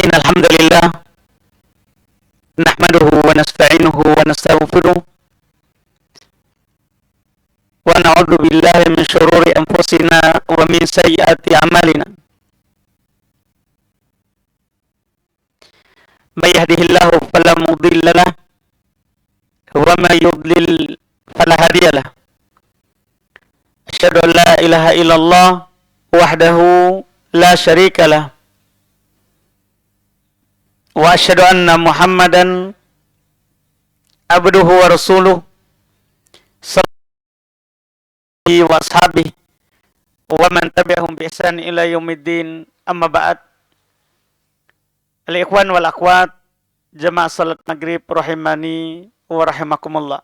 إن الحمد لله نحمده ونستعينه ونستغفره ونعوذ بالله من شرور أنفسنا ومن سيئات أعمالنا. من يهده الله فلا مضل له ومن يضلل فلا هادي له. أشهد أن لا إله إلا الله وحده لا شريك له وأشهد أن محمدا عبده ورسوله صلى الله عليه وأصحابه ومن تبعهم بإحسان إلى يوم الدين. أما بعد, al-ikhwan wal akhwat jemaah salat maghrib rahimani wa rahimakumullah.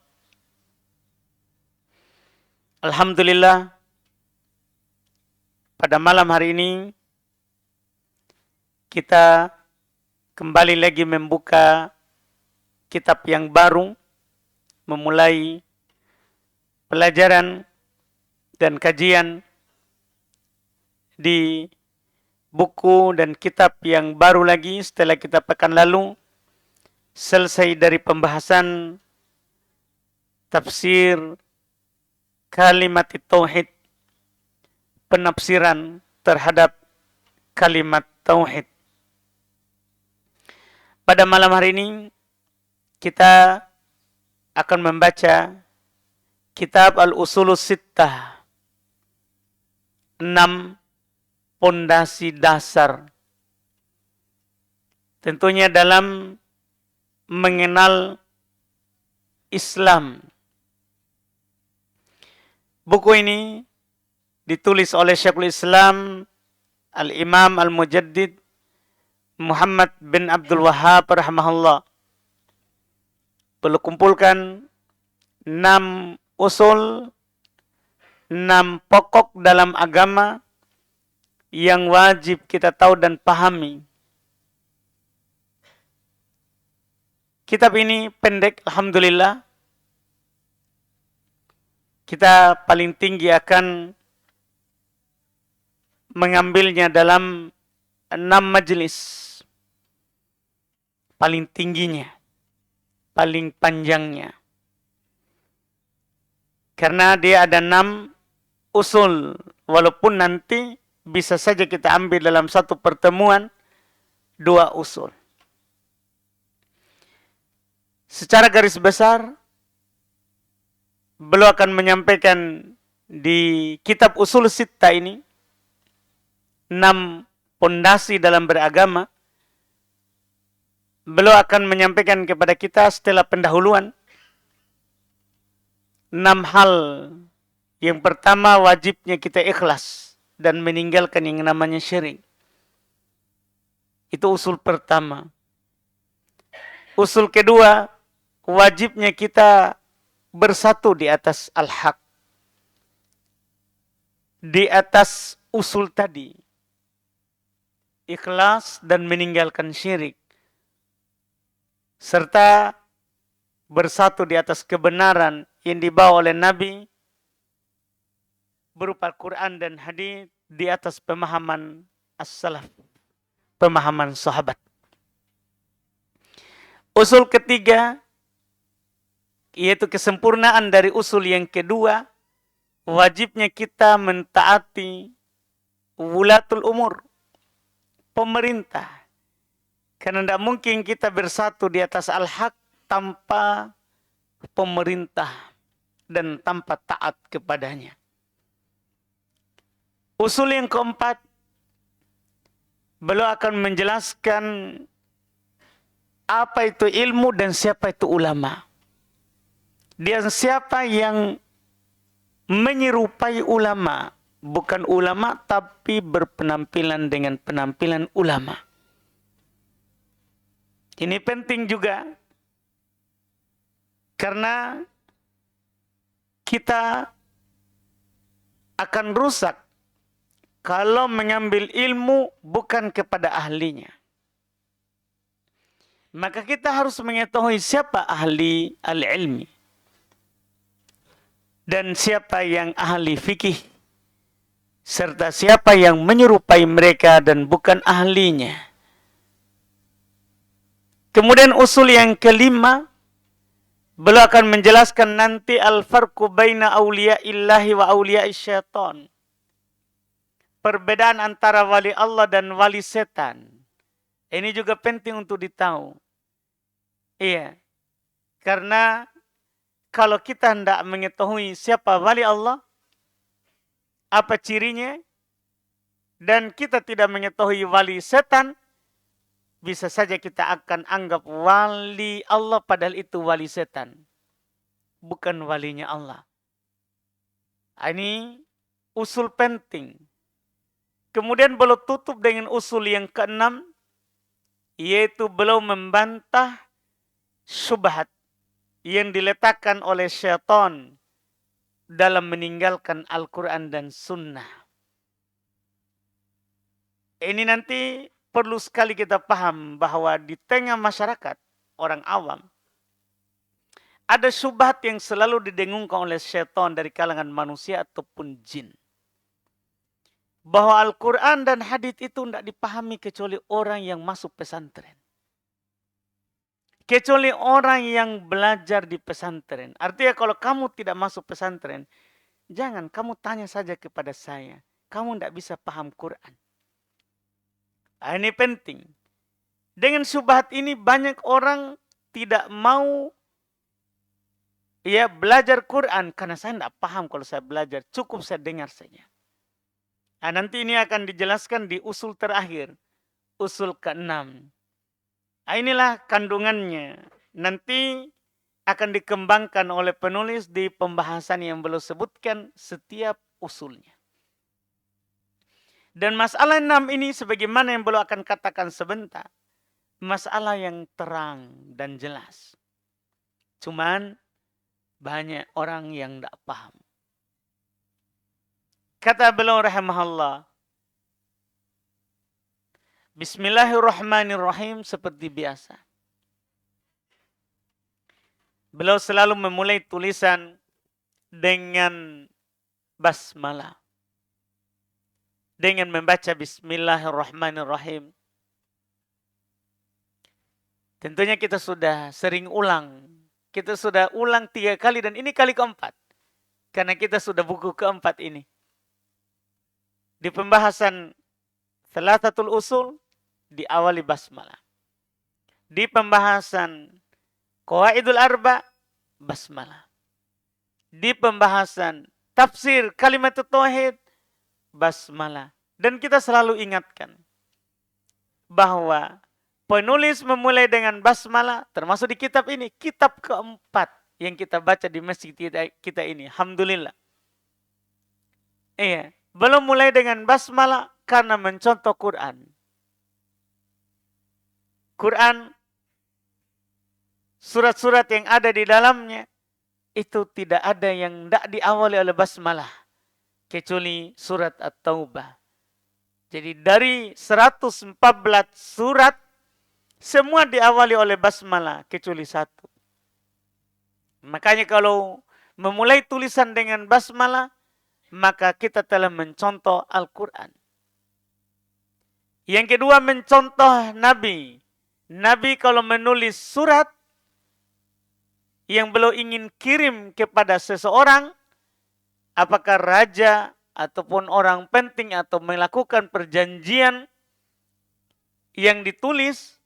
Alhamdulillah, pada malam hari ini kita kembali lagi membuka kitab yang baru, memulai pelajaran dan kajian di buku dan kitab yang baru lagi setelah kita pekan lalu selesai dari pembahasan tafsir kalimat tauhid, penafsiran terhadap kalimat tauhid. Pada malam hari ini kita akan membaca kitab Al-Usulus Sittah, 6 pondasi dasar. Tentunya dalam mengenal Islam. Buku ini ditulis oleh Syekhul Islam Al-Imam Al-Mujaddid Muhammad bin Abdul Wahhab rahimahullah. Beliau kumpulkan 6 usul, 6 pokok dalam agama yang wajib kita tahu dan pahami. Kitab ini pendek, alhamdulillah. Kita paling tinggi akan mengambilnya dalam 6 majelis. Paling tingginya, paling panjangnya. Karena dia ada 6 usul. Walaupun nanti bisa saja kita ambil dalam satu pertemuan 2 usul. Secara garis besar, beliau akan menyampaikan di kitab Usul Sittah ini 6 pondasi dalam beragama. Beliau akan menyampaikan kepada kita setelah pendahuluan 6 hal. Yang pertama, wajibnya kita ikhlas dan meninggalkan yang namanya syirik. Itu usul pertama. Usul kedua, wajibnya kita bersatu di atas al-haq. Di atas usul tadi. Ikhlas dan meninggalkan syirik. Serta bersatu di atas kebenaran yang dibawa oleh Nabi berupa Al-Quran dan hadis di atas pemahaman as-salaf, pemahaman sahabat. Usul ketiga, yaitu kesempurnaan dari usul yang kedua, wajibnya kita mentaati wulatul umur, pemerintah. Karena tidak mungkin kita bersatu di atas al-haq tanpa pemerintah dan tanpa taat kepadanya. Usul yang keempat, beliau akan menjelaskan apa itu ilmu dan siapa itu ulama. Dan siapa yang menyerupai ulama, bukan ulama tapi berpenampilan dengan penampilan ulama. Ini penting juga karena kita akan rusak kalau mengambil ilmu bukan kepada ahlinya. Maka kita harus mengetahui siapa ahli al-ilmi dan siapa yang ahli fikih, serta siapa yang menyerupai mereka dan bukan ahlinya. Kemudian usul yang kelima, beliau akan menjelaskan nanti al-farqu baina awliyaillahi wa awliyai syaitan. Perbedaan antara wali Allah dan wali setan. Ini juga penting untuk ditahu. Iya. Karena kalau kita hendak mengetahui siapa wali Allah, apa cirinya, dan kita tidak mengetahui wali setan, bisa saja kita akan anggap wali Allah padahal itu wali setan. Bukan walinya Allah. Ini usul penting. Kemudian beliau tutup dengan usul yang keenam, yaitu beliau membantah syubhat yang diletakkan oleh syaitan dalam meninggalkan Al-Quran dan Sunnah. Ini nanti perlu sekali kita paham bahwa di tengah masyarakat, orang awam, ada syubhat yang selalu didengungkan oleh syaitan dari kalangan manusia ataupun jin. Bahwa Al-Quran dan hadits itu tidak dipahami kecuali orang yang masuk pesantren. Kecuali orang yang belajar di pesantren. Artinya kalau kamu tidak masuk pesantren, jangan kamu tanya saja kepada saya. Kamu tidak bisa paham Quran. Ini penting. Dengan syubhat ini banyak orang tidak mau belajar Quran. Karena saya tidak paham kalau saya belajar. Cukup saya dengar saja. Nanti ini akan dijelaskan di usul terakhir. Usul ke-6. Inilah kandungannya. Nanti akan dikembangkan oleh penulis di pembahasan yang beliau sebutkan setiap usulnya. Dan masalah 6 ini sebagaimana yang beliau akan katakan sebentar. Masalah yang terang dan jelas. Cuman banyak orang yang tidak paham. Kata beliau rahimahullah, Bismillahirrahmanirrahim seperti biasa. Beliau selalu memulai tulisan dengan basmalah. Dengan membaca Bismillahirrahmanirrahim. Tentunya kita sudah sering ulang. Kita sudah ulang 3 kali dan ini kali keempat. Karena kita sudah buku keempat ini. Di pembahasan Thalathatul Usul diawali basmalah. Di pembahasan Qawaidul Arba, basmalah. Di pembahasan tafsir Kalimatut Tauhid, basmalah. Dan kita selalu ingatkan bahwa penulis memulai dengan basmalah, termasuk di kitab ini, kitab keempat yang kita baca di masjid kita ini. Alhamdulillah. Iya, belum mulai dengan basmalah karena mencontoh Quran. Quran, surat-surat yang ada di dalamnya, itu tidak ada yang tidak diawali oleh basmalah. Kecuali surat At-Taubah. Jadi dari 114 surat, semua diawali oleh basmalah, kecuali 1. Makanya kalau memulai tulisan dengan basmalah, maka kita telah mencontoh Al-Quran. Yang kedua, mencontoh Nabi. Nabi kalau menulis surat yang beliau ingin kirim kepada seseorang, apakah raja ataupun orang penting atau melakukan perjanjian yang ditulis,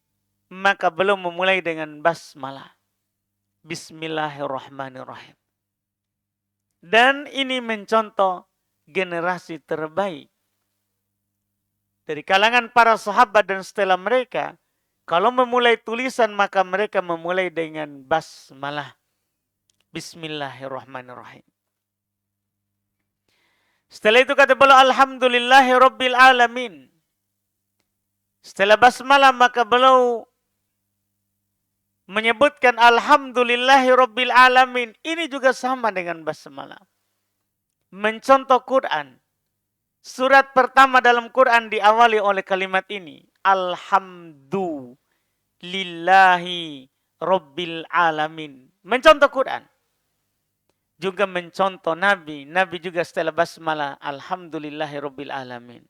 maka beliau memulai dengan basmalah. Bismillahirrahmanirrahim. Dan ini mencontoh generasi terbaik. Dari kalangan para sahabat dan setelah mereka, kalau memulai tulisan maka mereka memulai dengan basmalah. Bismillahirrahmanirrahim. Setelah itu kata beliau alhamdulillahi rabbil alamin. Setelah basmalah maka beliau menyebutkan alhamdulillahi rabbil alamin. Ini juga sama dengan basmalah. Mencontoh Quran. Surat pertama dalam Quran diawali oleh kalimat ini. Alhamdulillahi rabbil alamin. Mencontoh Quran. Juga mencontoh Nabi. Nabi juga setelah basmalah. Alhamdulillahi rabbil alamin.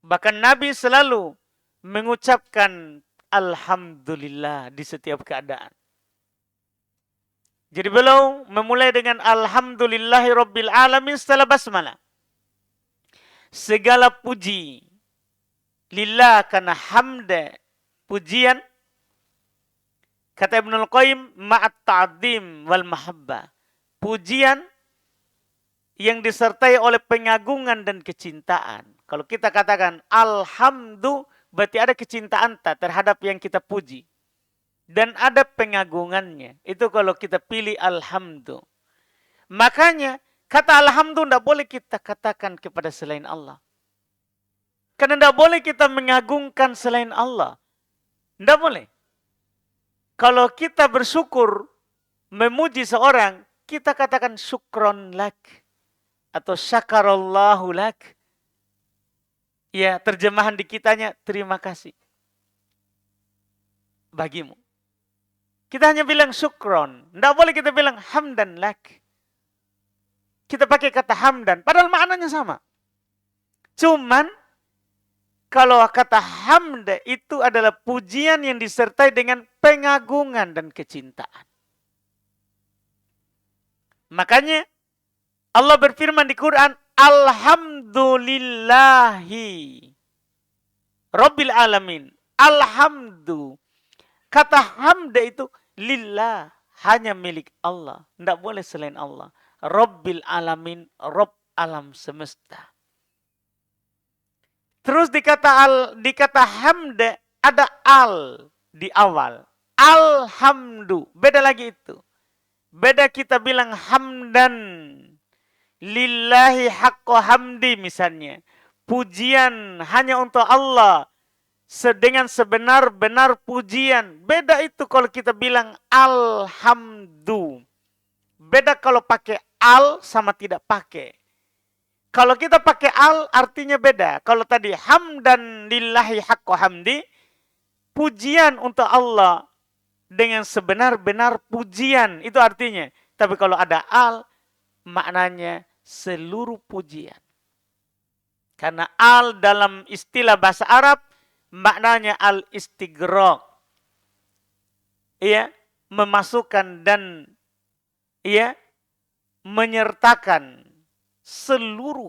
Bahkan Nabi selalu mengucapkan alhamdulillah di setiap keadaan. Jadi beliau memulai dengan alhamdulillahi rabbil alamin setelah basmalah. Segala puji lillah, karena hamda, pujian, kata Ibnul Qayyim, ma'at ta'adzim wal mahabbah. Pujian yang disertai oleh pengagungan dan kecintaan. Kalau kita katakan alhamdulillah, berarti ada kecintaan terhadap yang kita puji. Dan ada pengagungannya. Itu kalau kita pilih alhamdulillah. Makanya kata alhamdulillah tidak boleh kita katakan kepada selain Allah. Karena tidak boleh kita mengagungkan selain Allah. Tidak boleh. Kalau kita bersyukur, memuji seorang, kita katakan syukron lak. Atau syakarallahu lak. Ya, terjemahan di kitanya, terima kasih bagimu. Kita hanya bilang syukron. Tidak boleh kita bilang hamdan lak. Kita pakai kata hamdan. Padahal maknanya sama. Cuman, kalau kata hamda itu adalah pujian yang disertai dengan pengagungan dan kecintaan. Makanya, Allah berfirman di Quran, alhamdulillahi rabbil alamin. Alhamdulillah. Kata hamda itu lillah, hanya milik Allah. Tidak boleh selain Allah. Rabbil alamin, Rabb alam semesta. Terus di kata hamda ada al di awal. Alhamdu. Beda lagi itu. Beda kita bilang hamdan. Lillahi haqqo hamdi misalnya. Pujian hanya untuk Allah. Dengan sebenar-benar pujian. Beda itu kalau kita bilang alhamdu. Beda kalau pakai al sama tidak pakai. Kalau kita pakai al artinya beda. Kalau tadi hamdan lillahi haqqo hamdi. Pujian untuk Allah. Dengan sebenar-benar pujian. Itu artinya. Tapi kalau ada al. Maknanya seluruh pujian. Karena al dalam istilah bahasa Arab. Maknanya al-istighraq. Iya, memasukkan dan iya, menyertakan seluruh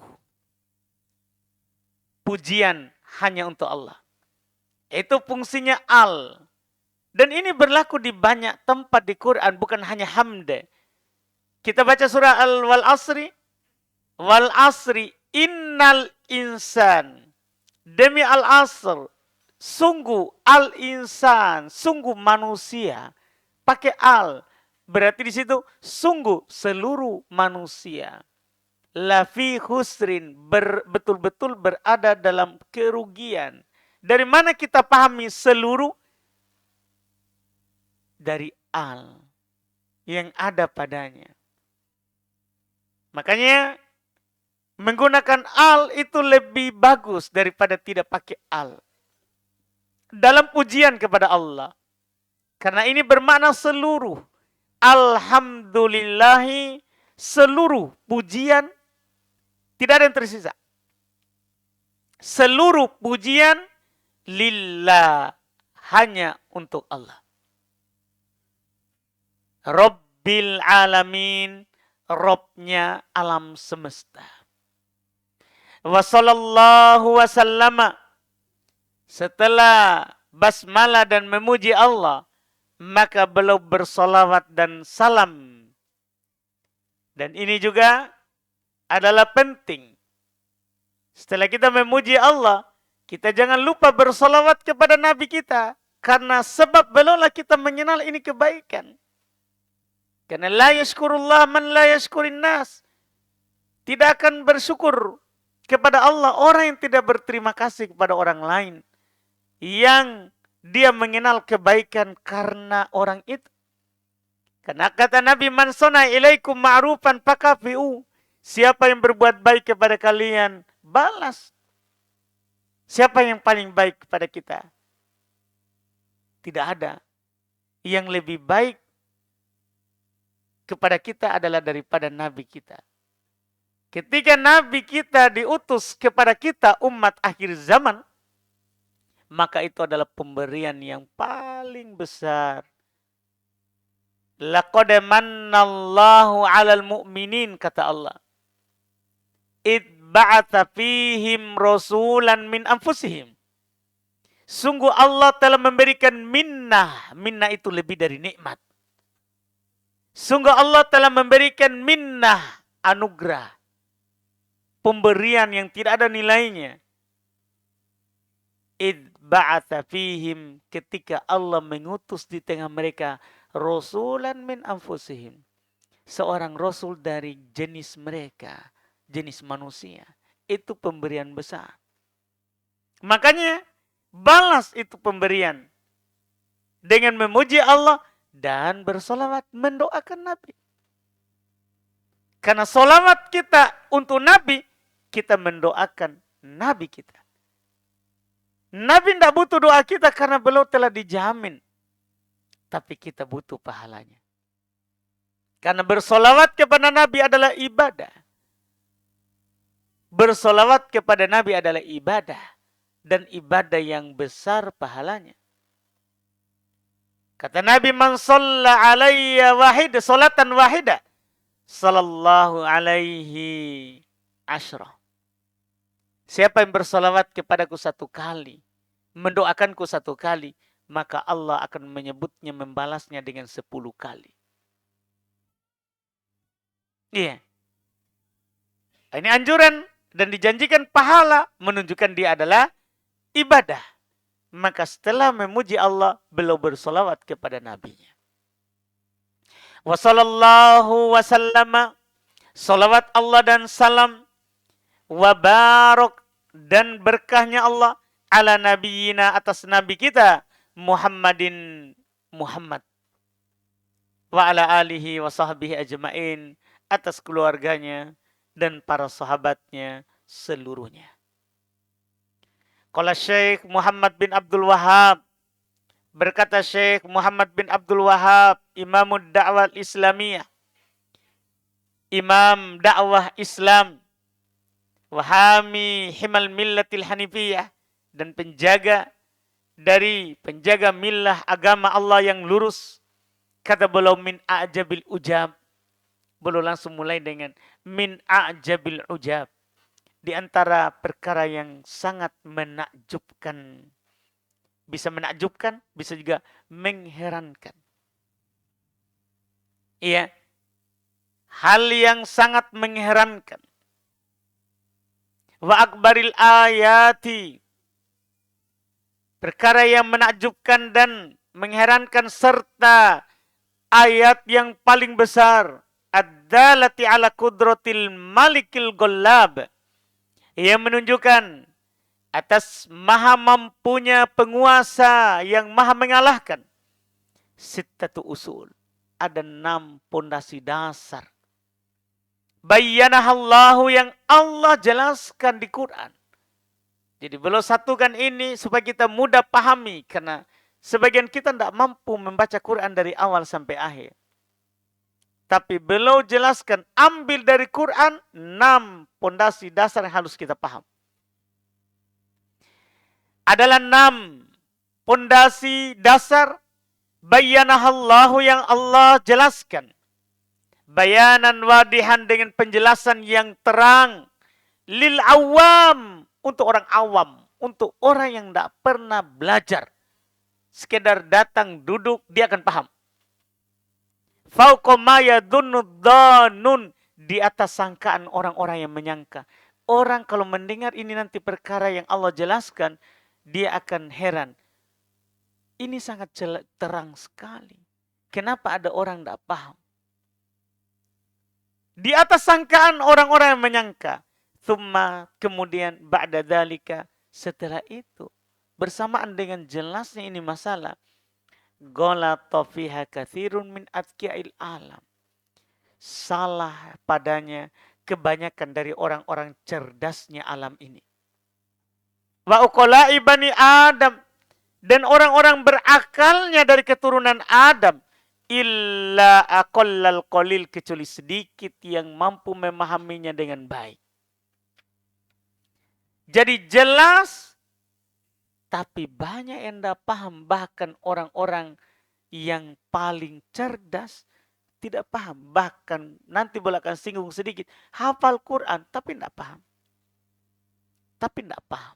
pujian hanya untuk Allah. Itu fungsinya al. Dan ini berlaku di banyak tempat di Quran, bukan hanya hamda. Kita baca surah Wal Asri. Wal Asri innal insan. Demi al-asr. Sungguh al-insan, sungguh manusia. Pakai al. Berarti di situ sungguh seluruh manusia. Lafi khusrin, betul-betul berada dalam kerugian. Dari mana kita pahami seluruh? Dari al yang ada padanya. Makanya menggunakan al itu lebih bagus daripada tidak pakai al. Dalam pujian kepada Allah. Karena ini bermakna seluruh. Alhamdulillahi, seluruh pujian. Tidak ada yang tersisa. Seluruh pujian lillah. Hanya untuk Allah. Rabbil alamin. Robnya alam semesta. Wa sallallahu wa sallama. Setelah basmalah dan memuji Allah, maka beliau bersolawat dan salam. Dan ini juga adalah penting. Setelah kita memuji Allah, kita jangan lupa bersolawat kepada Nabi kita. Karena sebab beliau lah kita mengenal ini kebaikan. Karena la yashkurullah man la yashkurin nas. Tidak akan bersyukur kepada Allah orang yang tidak berterima kasih kepada orang lain. Yang dia mengenal kebaikan karena orang itu. Karena kata Nabi, man sona ilaikum ma'rufan fakafi'u. Siapa yang berbuat baik kepada kalian, balas. Siapa yang paling baik kepada kita? Tidak ada. Yang lebih baik kepada kita adalah daripada Nabi kita. Ketika Nabi kita diutus kepada kita umat akhir zaman, maka itu adalah pemberian yang paling besar. Laqad mannallahu 'alal mu'minin, kata Allah. Id ba'atsa fihim rasulan min anfusihim. Sungguh Allah telah memberikan minnah. Minnah itu lebih dari nikmat. Sungguh Allah telah memberikan minnah, anugerah. Pemberian yang tidak ada nilainya. Id ba'atsa fihim, ketika Allah mengutus di tengah mereka rasulan min anfusihim. Seorang rasul dari jenis mereka, jenis manusia. Itu pemberian besar. Makanya balas itu pemberian dengan memuji Allah dan bersolawat, mendoakan Nabi. Karena solawat kita untuk Nabi, kita mendoakan Nabi kita. Nabi tidak butuh doa kita karena beliau telah dijamin. Tapi kita butuh pahalanya. Karena bersolawat kepada Nabi adalah ibadah. Bersolawat kepada Nabi adalah ibadah. Dan ibadah yang besar pahalanya. Kata Nabi, man shalla alayya wahid, salatan wahidah, sallallahu alaihi asyra. Siapa yang bersolawat kepadaku satu kali, mendoakanku satu kali, maka Allah akan menyebutnya, membalasnya dengan 10 kali. Iya. Ini anjuran dan dijanjikan pahala, menunjukkan dia adalah ibadah. Maka setelah memuji Allah, beliau bersolawat kepada Nabi-Nya. Wa sallallahu wa sallama, salawat Allah dan salam, wa barak, dan berkahnya Allah, ala nabiyina, atas Nabi kita, Muhammadin, Muhammad. Wa ala alihi wa sahbihi ajma'in, atas keluarganya dan para sahabatnya seluruhnya. Qala Syekh Muhammad bin Abdul Wahhab, berkata Syekh Muhammad bin Abdul Wahhab, Imamud Da'wah Islamiyah, Imam dakwah Islam, wahami himal millatil hanifiyah, dan penjaga millah agama Allah yang lurus. Kata beliau, min a'jabil ujab. Beliau langsung mulai dengan min a'jabil ujab. Di antara perkara yang sangat menakjubkan. Bisa menakjubkan, bisa juga mengherankan. Iya. Hal yang sangat mengherankan. Wa akbaril ayati. Perkara yang menakjubkan dan mengherankan, serta ayat yang paling besar. Ad-dalati ala kudratil malikil ghalab. Yang menunjukkan atas maha mampunya penguasa yang maha mengalahkan. Sittatu usul. Ada 6 pondasi dasar. Bayyanahallahu, yang Allah jelaskan di Quran. Jadi beliau satukan ini supaya kita mudah pahami. Karena sebagian kita tidak mampu membaca Quran dari awal sampai akhir. Tapi beliau jelaskan, ambil dari Quran 6 pondasi dasar yang harus kita paham. Adalah 6 pondasi dasar bayyanahallahu, yang Allah jelaskan. Bayanan wadihan, dengan penjelasan yang terang. Lil awam, untuk orang awam. Untuk orang yang tidak pernah belajar. Sekedar datang, duduk, dia akan paham. Fauqa ma yadhunnu dhannun, di atas sangkaan orang-orang yang menyangka. Orang kalau mendengar ini nanti perkara yang Allah jelaskan, dia akan heran. Ini sangat terang sekali. Kenapa ada orang tidak paham? Di atas sangkaan orang-orang yang menyangka. Thumma, kemudian ba'da dzalika, setelah itu, bersamaan dengan jelasnya ini masalah, ghalata fiha katsirun min atqia'il alam. Salah padanya kebanyakan dari orang-orang cerdasnya alam ini. Wa uqala'i bani Adam, dan orang-orang berakalnya dari keturunan Adam. Illa aqallal qalil, kecuali sedikit yang mampu memahaminya dengan baik. Jadi jelas Tapi banyak yang tidak paham. Bahkan orang-orang yang paling cerdas tidak paham. Bahkan nanti boleh akan singgung sedikit. Hafal Quran tapi tidak paham. Tapi tidak paham.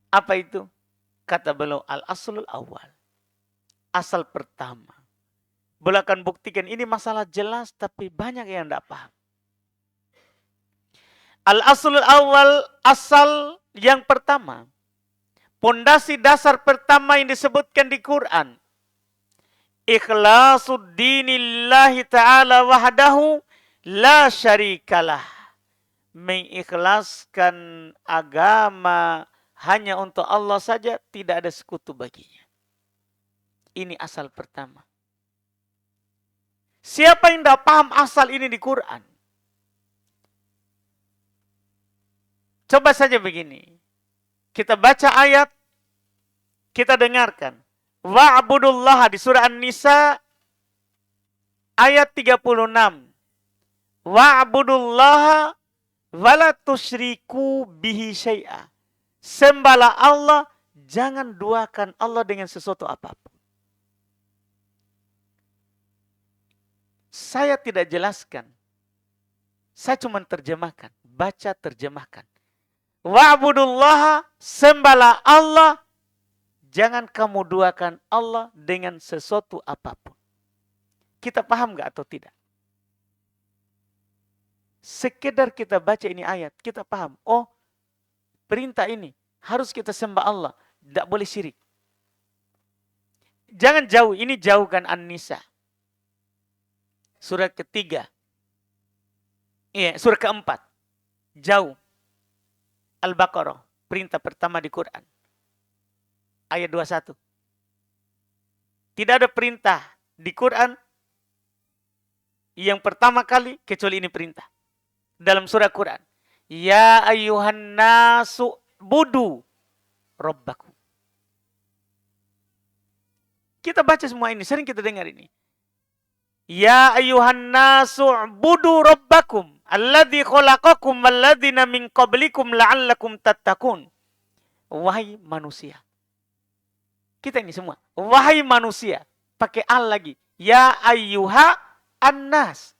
Apa itu? Kata beliau, al-aslul awal. Asal pertama. Boleh akan buktikan ini masalah jelas tapi banyak yang tidak paham. Al-aslul awal, asal yang pertama. Pondasi dasar pertama yang disebutkan di Quran. Ikhlasuddinillahi ta'ala wahdahu la syarikalah. Mengikhlaskan agama hanya untuk Allah saja, tidak ada sekutu baginya. Ini asal pertama. Siapa yang tidak paham asal ini di Quran? Coba saja begini. Kita baca ayat, kita dengarkan. Wa'budullaha di surah An-Nisa ayat 36. Wa'budullaha wala tusyriku bihi syai'a. Sembahlah Allah, jangan duakan Allah dengan sesuatu apapun. Saya tidak jelaskan. Saya cuma terjemahkan, baca terjemahkan. Wa'budullaha, sembahlah Allah, jangan kamu duakan Allah dengan sesuatu apapun. Kita paham nggak atau tidak? Sekedar kita baca ini ayat, kita paham. Oh, perintah ini harus kita sembah Allah, tidak boleh syirik. Jangan jauh, ini jauhkan An-Nisa. Surat ketiga. Iya, surat keempat. Jauh. Al-Baqarah, perintah pertama di Quran. Ayat 21. Tidak ada perintah di Quran yang pertama kali kecuali ini perintah. Dalam surah Quran. Ya ayyuhan nasu budu rabbakum. Kita baca semua ini, sering kita dengar ini. Ya ayyuhan nasu budu rabbakum alladzi khalaqakum walladzina min qablikum la'allakum tattaqun. Wahai manusia. Kita ini semua. Wahai manusia. Pakai al lagi. Ya ayyuha annas.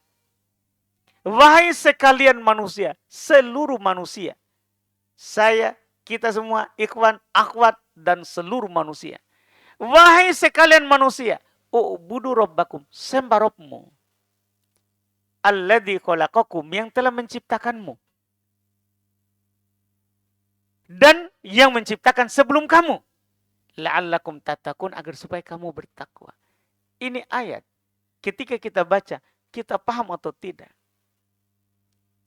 Wahai sekalian manusia. Seluruh manusia. Saya, kita semua, ikhwan, akhwat, dan seluruh manusia. Wahai sekalian manusia. U'budu rabbakum. Sembah Rabbmu. Alladzi khalaqakum, yang telah menciptakanmu. Dan yang menciptakan sebelum kamu. La'allakum tattaqun, agar supaya kamu bertakwa. Ini ayat. Ketika kita baca, kita paham atau tidak?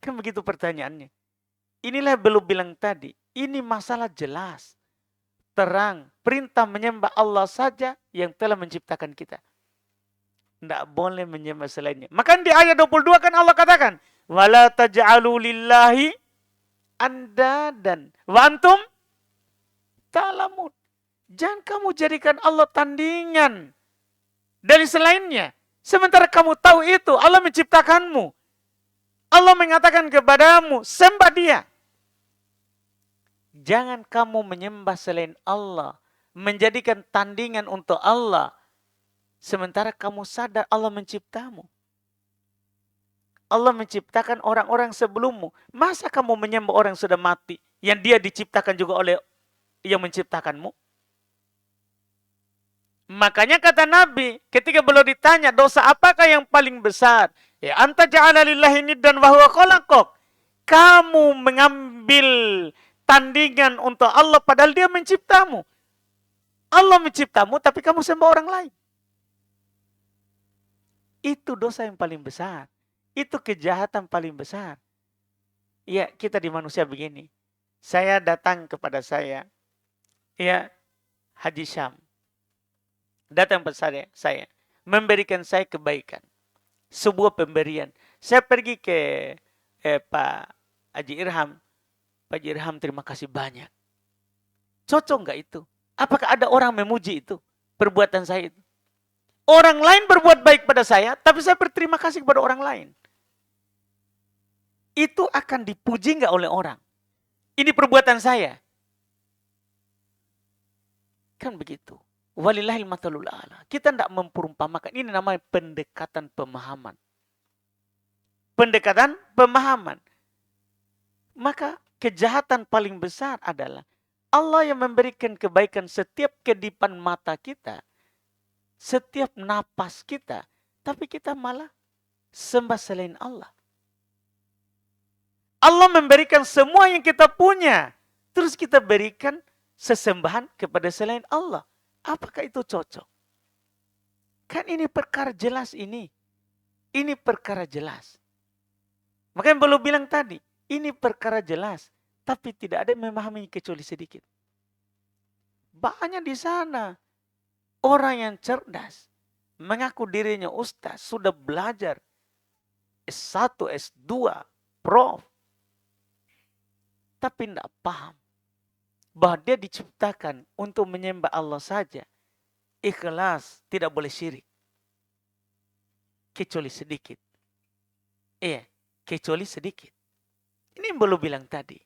Kan begitu pertanyaannya. Inilah belum bilang tadi. Ini masalah jelas. Terang. Perintah menyembah Allah saja yang telah menciptakan kita. Tidak boleh menyembah selainnya. Maka di ayat 22 kan Allah katakan. Wala taj'alu lillahi andadan. Wa antum ta'lamun. Jangan kamu jadikan Allah tandingan dari selainnya. Sementara kamu tahu itu, Allah menciptakanmu. Allah mengatakan kepadamu, sembah Dia. Jangan kamu menyembah selain Allah. Menjadikan tandingan untuk Allah. Sementara kamu sadar Allah menciptamu. Allah menciptakan orang-orang sebelummu. Masa kamu menyembah orang yang sudah mati? Yang dia diciptakan juga oleh yang menciptakanmu? Makanya kata Nabi, ketika beliau ditanya, dosa apakah yang paling besar? Ya, anta ja'ala lillahi niddan wa huwa khalaqak. Kamu mengambil tandingan untuk Allah padahal Dia menciptamu. Allah menciptamu tapi kamu sembah orang lain. Itu dosa yang paling besar. Itu kejahatan paling besar. Ya, kita di manusia begini. Saya datang kepada saya, ya, Haji Syam. Datang kepada saya, memberikan saya kebaikan. Sebuah pemberian. Saya pergi ke Pak Haji Irham. Pak Haji Irham, terima kasih banyak. Cocok nggak itu? Apakah ada orang memuji itu? Perbuatan saya itu? Orang lain berbuat baik pada saya, tapi saya berterima kasih kepada orang lain. Itu akan dipuji nggak oleh orang? Ini perbuatan saya. Kan begitu. Walillahil mathalul a'la. Kita tidak memperumpamakan. Ini namanya pendekatan pemahaman. Pendekatan pemahaman. Maka kejahatan paling besar adalah Allah yang memberikan kebaikan setiap kedipan mata kita. Setiap napas kita. Tapi kita malah sembah selain Allah. Allah memberikan semua yang kita punya. Terus kita berikan sesembahan kepada selain Allah. Apakah itu cocok? Kan ini perkara jelas ini. Ini perkara jelas. Makanya belum bilang tadi. Ini perkara jelas. Tapi tidak ada yang memahami kecuali sedikit. Banyak di sana. Orang yang cerdas. Mengaku dirinya ustaz. Sudah belajar. S1, S2, Prof. Tapi tidak paham. Bahwa dia diciptakan untuk menyembah Allah saja. Ikhlas, tidak boleh syirik. Kecuali sedikit. Iya, kecuali sedikit. Ini yang belum bilang tadi.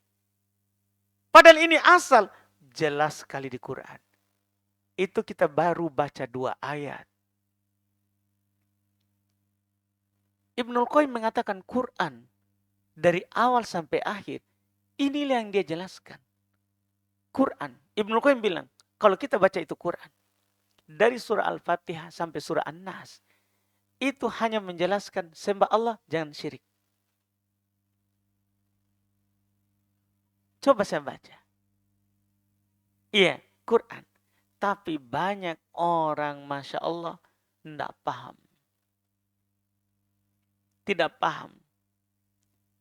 Padahal ini asal jelas sekali di Quran. Itu kita baru baca 2 ayat. Ibnul Qayyim mengatakan Quran dari awal sampai akhir. Inilah yang dia jelaskan. Quran. Ibnul Qayyim bilang, kalau kita baca itu Quran. Dari surah Al-Fatihah sampai surah An-Nas. Itu hanya menjelaskan sembah Allah, jangan syirik. Coba saya baca. Iya, Quran. Tapi banyak orang, Masya Allah, tidak paham. Tidak paham.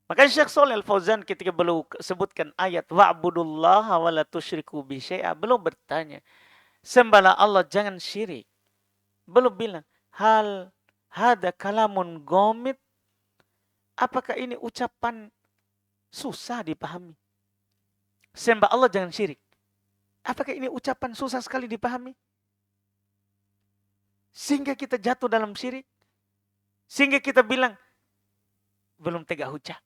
Makanya Syekh Shalih Al-Fauzan ketika belum sebutkan ayat wa'budullaha wa la tusyriku bi syai'a, belum bertanya, sembahlah Allah jangan syirik. Belum bilang, hal hada kalamun gomit, apakah ini ucapan susah dipahami? Sembah Allah jangan syirik. Apakah ini ucapan susah sekali dipahami? Sehingga kita jatuh dalam syirik. Sehingga kita bilang, belum tegak hujah.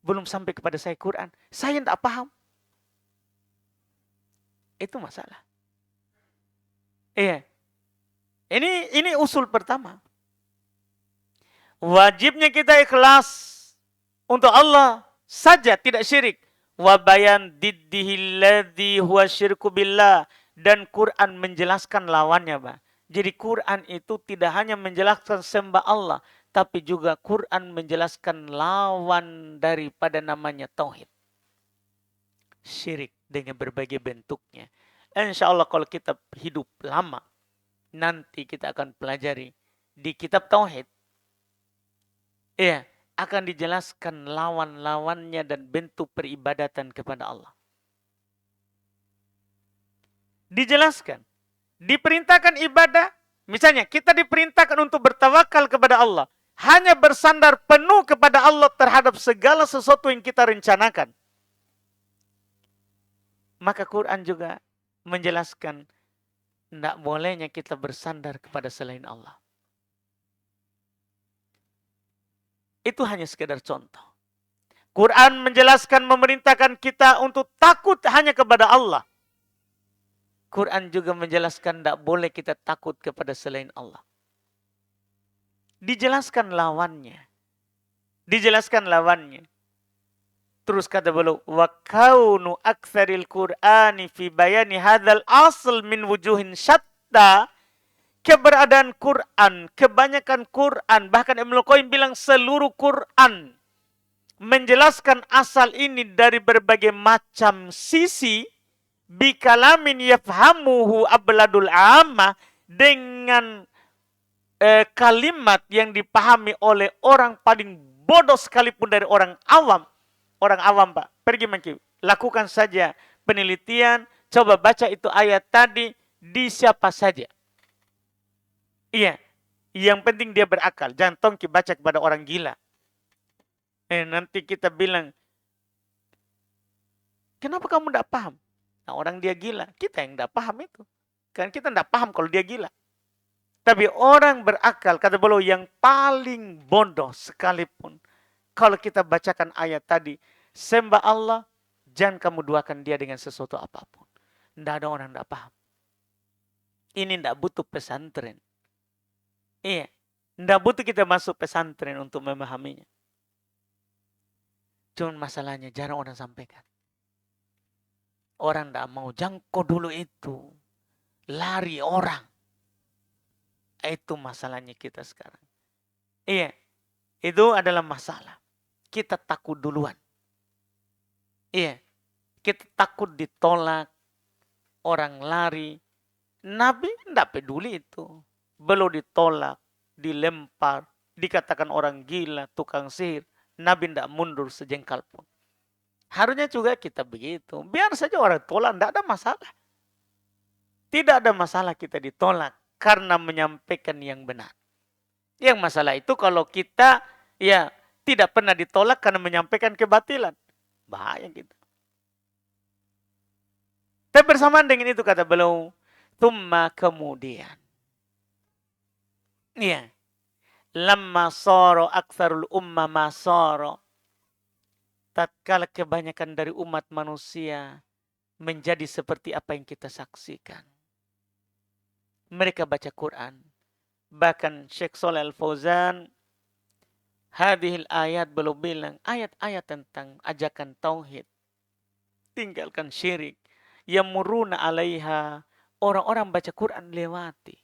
Belum sampai kepada saya Quran. Saya tidak paham. Itu masalah. Iya. Ini usul pertama. Wajibnya kita ikhlas untuk Allah saja, tidak syirik. Wa bayan diddihi alladhi huwa syirku billah. Dan Quran menjelaskan lawannya, Pak. Jadi Quran itu tidak hanya menjelaskan sembah Allah, tapi juga Quran menjelaskan lawan daripada namanya tauhid. Syirik dengan berbagai bentuknya. Insya Allah kalau kita hidup lama, nanti kita akan pelajari di kitab tauhid. Iya, akan dijelaskan lawan-lawannya dan bentuk peribadatan kepada Allah. Dijelaskan. Diperintahkan ibadah. Misalnya kita diperintahkan untuk bertawakal kepada Allah. Hanya bersandar penuh kepada Allah terhadap segala sesuatu yang kita rencanakan. Maka Quran juga menjelaskan tidak bolehnya kita bersandar kepada selain Allah. Itu hanya sekedar contoh. Quran menjelaskan, memerintahkan kita untuk takut hanya kepada Allah. Quran juga menjelaskan tidak boleh kita takut kepada selain Allah. Dijelaskan lawannya. Dijelaskan lawannya. Terus kata beliau, wa kaunu aktsaril Qur'ani fi bayani hadzal asl min wujuhin syatta. Keberadaan Quran, kebanyakan Quran, bahkan Ibnu Qayyim bilang seluruh Quran menjelaskan asal ini dari berbagai macam sisi, bikalamin yafhamuhu abladul amma, dengan kalimat yang dipahami oleh orang paling bodoh sekalipun dari orang awam. Orang awam, Pak, pergi lakukan saja penelitian, coba baca itu ayat tadi di siapa saja. Iya, yang penting dia berakal. Jangan tongki baca kepada orang gila. Nanti kita bilang, kenapa kamu tidak paham? Nah, orang dia gila, kita yang tidak paham itu. Kan kita tidak paham kalau dia gila. Tapi orang berakal, kata beliau, yang paling bodoh sekalipun, kalau kita bacakan ayat tadi, sembah Allah, jangan kamu duakan dia dengan sesuatu apapun. Tidak ada orang yang tidak paham. Ini tidak butuh pesantren. Iya. Tidak butuh kita masuk pesantren untuk memahaminya. Cuman masalahnya jarang orang sampaikan. Orang tidak mau jangkau dulu itu. Lari orang. Itu masalahnya kita sekarang. Iya. Itu adalah masalah. Kita takut duluan. Iya. Kita takut ditolak. Orang lari. Nabi tidak peduli itu. Belum ditolak. Dilempar. Dikatakan orang gila. Tukang sihir. Nabi tidak mundur sejengkal pun. Harusnya juga kita begitu. Biar saja orang tolak. Tidak ada masalah. Tidak ada masalah kita ditolak. Karena menyampaikan yang benar. Yang masalah itu kalau kita ya tidak pernah ditolak karena menyampaikan kebatilan. Bahaya gitu. Tapi bersamaan dengan itu kata beliau. Tumma kemudian. Iya. Lamma soro aktsarul umma ma soro. Tatkala kebanyakan dari umat manusia menjadi seperti apa yang kita saksikan. Mereka baca Quran. Bahkan Syekh Shalih Al-Fauzan hadhil ayat belum bilang ayat-ayat tentang ajakan tauhid. Tinggalkan syirik. Yamuruna alaiha. Orang-orang baca Quran lewati.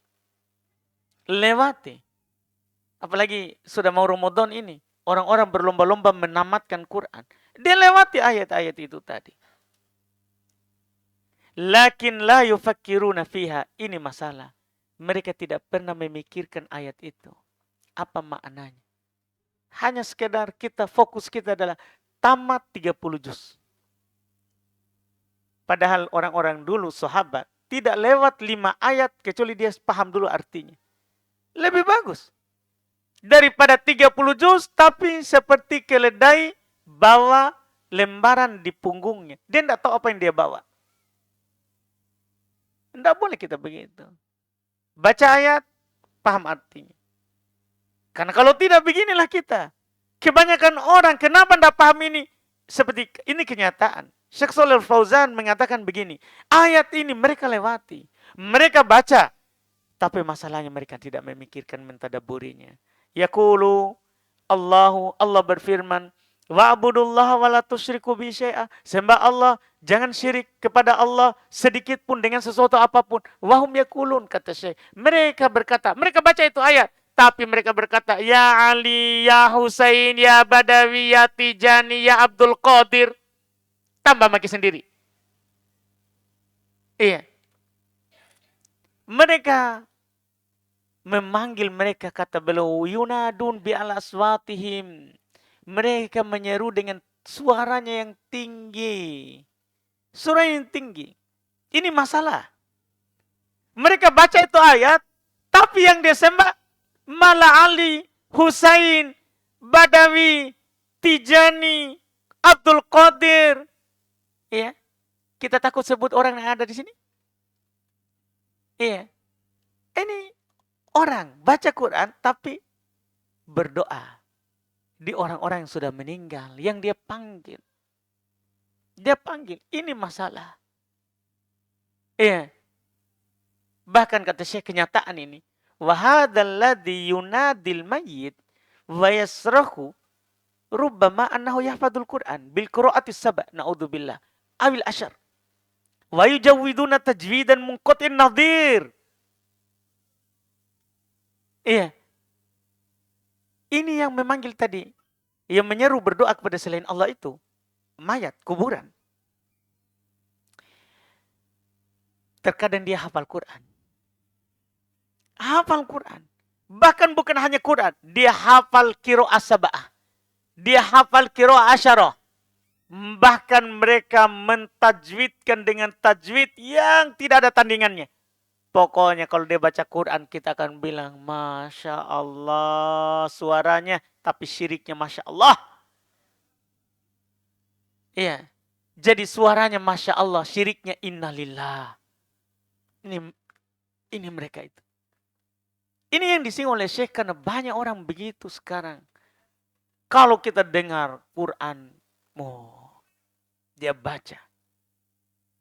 Lewati. Apalagi sudah mau Ramadan ini. Orang-orang berlomba-lomba menamatkan Quran. Dia lewati ayat-ayat itu tadi. Lakin la yufakkiruna fiha. Ini masalah. Mereka tidak pernah memikirkan ayat itu. Apa maknanya? Hanya sekedar kita fokus kita adalah tamat 30 juz. Padahal orang-orang dulu sahabat tidak lewat 5 ayat kecuali dia paham dulu artinya. Lebih bagus. Daripada 30 juz tapi seperti keledai bawa lembaran di punggungnya. Dia tidak tahu apa yang dia bawa. Tidak boleh kita begitu. Baca ayat, paham artinya. Karena kalau tidak beginilah kita. Kebanyakan orang kenapa tidak paham ini? Seperti ini kenyataan. Syekh Shalih Al-Fauzan mengatakan begini. Ayat ini mereka lewati. Mereka baca. Tapi masalahnya mereka tidak memikirkan mentadaburinya. Yaqulu Allah berfirman. Wa'budullaha wa la tusyriku bi syai'a. Sembah Allah, jangan syirik kepada Allah sedikit pun dengan sesuatu apapun. Wahum yaqulun kata Syekh. Mereka berkata, mereka baca itu ayat, tapi mereka berkata, ya Ali, ya Husain, ya Badawi, ya Tijani, ya Abdul Qadir. Tambah maki sendiri. Iya. Mereka memanggil mereka kata beliau yunadun bi alaswatihim. Mereka menyeru dengan suaranya yang tinggi. Suara yang tinggi. Ini masalah. Mereka baca itu ayat, tapi yang dia sembah malah Ali, Husain, Badawi, Tijani, Abdul Qadir. Iya. Kita takut sebut orang yang ada di sini? Iya. Ini orang baca Quran tapi berdoa di orang-orang yang sudah meninggal, yang dia panggil. Dia panggil, ini masalah. Iya. Bahkan kata Syekh kenyataan ini, wa hadzal ladzi yunadil mayyit wa yasrahu rubbama annahu yahfadzul Quran bil qira'ati sab' naudzubillah awil asyar. Wa yujawwiduna tajwidan munqatin nadhir. Iya. Ini yang memanggil tadi. Yang menyeru berdoa kepada selain Allah itu. Mayat, kuburan. Terkadang dia hafal Quran. Hafal Quran. Bahkan bukan hanya Quran. Dia hafal qiraah sab'ah. Dia hafal qiraah asyarah. Bahkan mereka mentajwidkan dengan tajwid yang tidak ada tandingannya. Pokoknya kalau dia baca Quran kita akan bilang Masya Allah suaranya tapi syiriknya Masya Allah. Iya. Jadi suaranya Masya Allah syiriknya innalillah. Ini mereka itu. Ini yang disinggung oleh Syekh karena banyak orang begitu sekarang. Kalau kita dengar Quran, dia baca.